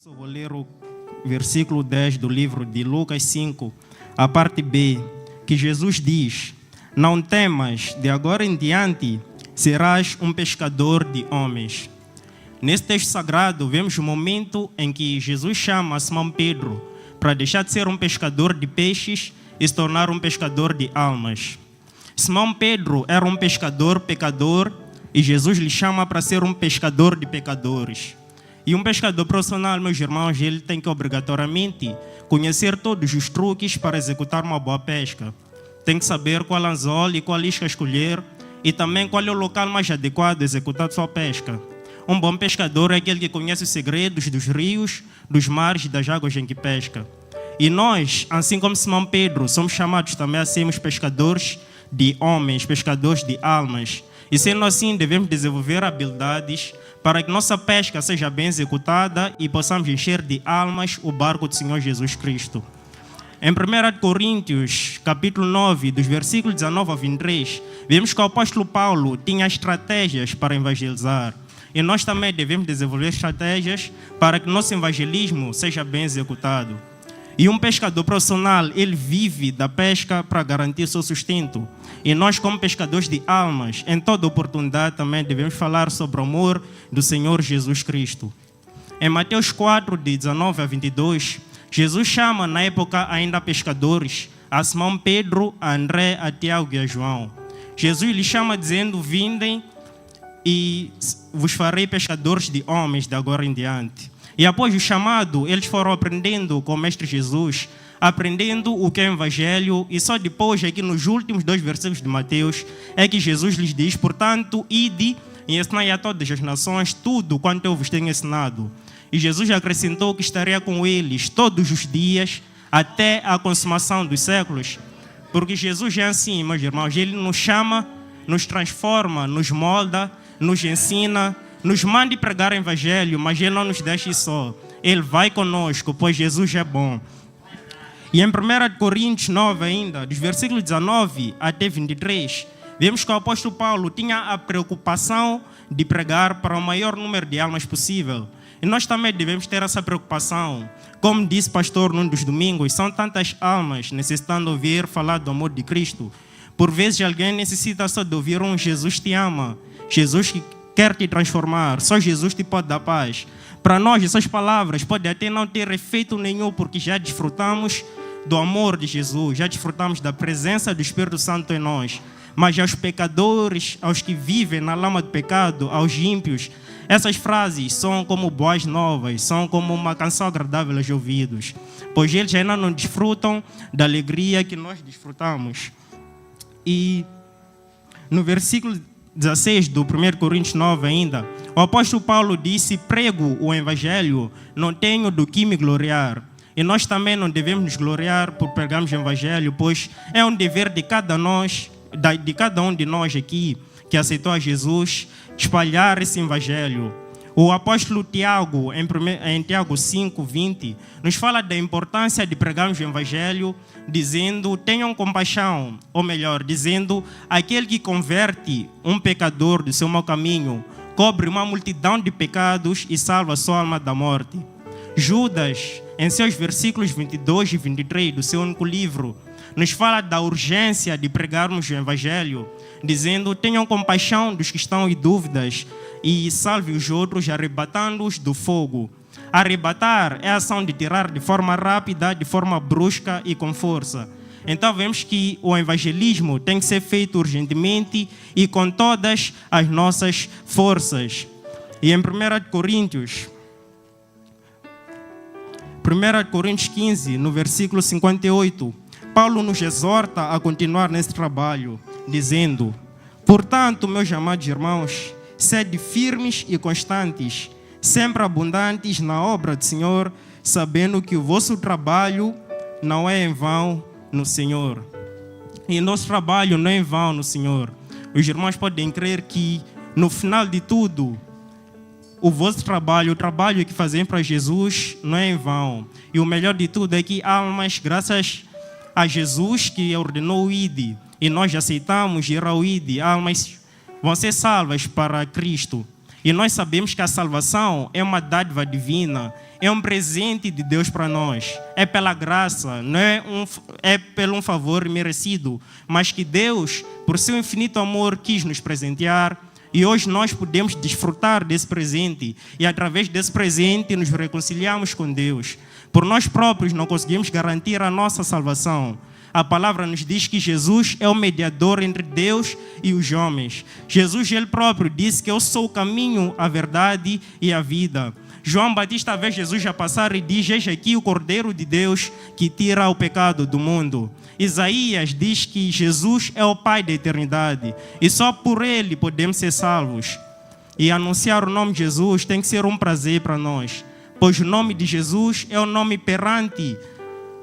Vou ler o versículo 10 do livro de Lucas 5, a parte B, que Jesus diz: Não temas, de agora em diante serás um pescador de homens. Nesse texto sagrado, vemos o momento em que Jesus chama Simão Pedro para deixar de ser um pescador de peixes e se tornar um pescador de almas. Simão Pedro era um pescador pecador e Jesus lhe chama para ser um pescador de pecadores. E um pescador profissional, meus irmãos, ele tem que obrigatoriamente conhecer todos os truques para executar uma boa pesca. Tem que saber qual anzol e qual isca escolher e também qual é o local mais adequado a executar sua pesca. Um bom pescador é aquele que conhece os segredos dos rios, dos mares e das águas em que pesca. E nós, assim como Simão Pedro, somos chamados também a sermos pescadores de homens, pescadores de almas. E sendo assim, devemos desenvolver habilidades para que nossa pesca seja bem executada e possamos encher de almas o barco do Senhor Jesus Cristo. Em 1 Coríntios, capítulo 9, dos versículos 19 a 23, vemos que o apóstolo Paulo tinha estratégias para evangelizar. E nós também devemos desenvolver estratégias para que nosso evangelismo seja bem executado. E um pescador profissional, ele vive da pesca para garantir seu sustento. E nós, como pescadores de almas, em toda oportunidade também devemos falar sobre o amor do Senhor Jesus Cristo. Em Mateus 4, de 19 a 22, Jesus chama, na época ainda pescadores, a Simão Pedro, a André, a Tiago e a João. Jesus lhe chama dizendo: Vindem e vos farei pescadores de homens de agora em diante. E após o chamado, eles foram aprendendo com o Mestre Jesus, aprendendo o que é o Evangelho, e só depois, aqui nos últimos 2 versículos de Mateus, é que Jesus lhes diz: Portanto, ide e ensinai a todas as nações tudo quanto eu vos tenho ensinado. E Jesus acrescentou que estaria com eles todos os dias, até a consumação dos séculos. Porque Jesus é assim, meus irmãos, Ele nos chama, nos transforma, nos molda, nos ensina, nos manda pregar o Evangelho, mas Ele não nos deixa só. Ele vai conosco, pois Jesus é bom. E em 1 Coríntios 9 ainda, dos versículos 19 até 23, vemos que o apóstolo Paulo tinha a preocupação de pregar para o maior número de almas possível. E nós também devemos ter essa preocupação. Como disse o pastor num dos domingos, são tantas almas necessitando ouvir falar do amor de Cristo. Por vezes alguém necessita só de ouvir um Jesus te ama, Jesus que quer te transformar, só Jesus te pode dar paz. Para nós, essas palavras podem até não ter efeito nenhum, porque já desfrutamos do amor de Jesus, já desfrutamos da presença do Espírito Santo em nós. Mas aos pecadores, aos que vivem na lama do pecado, aos ímpios, essas frases são como boas novas, são como uma canção agradável aos ouvidos, pois eles ainda não desfrutam da alegria que nós desfrutamos. E no versículo 16 do 1 Coríntios 9 ainda, o apóstolo Paulo disse: Prego o Evangelho, não tenho do que me gloriar. E nós também não devemos nos gloriar por pregarmos o Evangelho, pois é um dever de cada um de nós aqui que aceitou a Jesus, espalhar esse Evangelho. O apóstolo Tiago, em Tiago 5, 20, nos fala da importância de pregarmos o Evangelho, dizendo: tenham compaixão, ou melhor, dizendo: aquele que converte um pecador do seu mau caminho, cobre uma multidão de pecados e salva a sua alma da morte. Judas, em seus versículos 22 e 23 do seu único livro, nos fala da urgência de pregarmos o Evangelho, dizendo: tenham compaixão dos que estão em dúvidas e salve os outros, arrebatando-os do fogo. Arrebatar é a ação de tirar de forma rápida, de forma brusca e com força. Então vemos que o evangelismo tem que ser feito urgentemente e com todas as nossas forças. E em 1 Coríntios 15, no versículo 58, Paulo nos exorta a continuar nesse trabalho, dizendo: Portanto, meus amados irmãos, sede firmes e constantes, sempre abundantes na obra do Senhor, sabendo que o vosso trabalho não é em vão no Senhor. E nosso trabalho não é em vão no Senhor. Os irmãos podem crer que, no final de tudo, o vosso trabalho, o trabalho que fazem para Jesus, não é em vão. E o melhor de tudo é que almas, graças a Jesus que ordenou o ID, e nós aceitamos ir ao ID, almas vão ser salvas para Cristo. E nós sabemos que a salvação é uma dádiva divina é um presente de Deus para nós. É pela graça, não é pelo um favor merecido, mas que Deus, por seu infinito amor, quis nos presentear. E hoje nós podemos desfrutar desse presente e através desse presente nos reconciliamos com Deus. Por nós próprios não conseguimos garantir a nossa salvação. A palavra nos diz que Jesus é o mediador entre Deus e os homens. Jesus, ele próprio, disse que eu sou o caminho, a verdade e a vida. João Batista vê Jesus já passar e diz: eis aqui o Cordeiro de Deus que tira o pecado do mundo. Isaías diz que Jesus é o Pai da eternidade e só por Ele podemos ser salvos. E anunciar o nome de Jesus tem que ser um prazer para nós, pois o nome de Jesus é o nome perante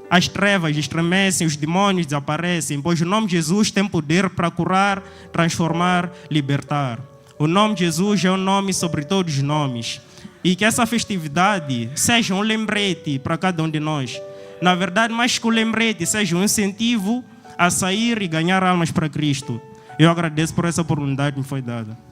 as trevas estremecem, os demônios desaparecem, pois o nome de Jesus tem poder para curar, transformar, libertar. O nome de Jesus é o nome sobre todos os nomes. E que essa festividade seja um lembrete para cada um de nós. Na verdade, mais que um lembrete, seja um incentivo a sair e ganhar almas para Cristo. Eu agradeço por essa oportunidade que me foi dada.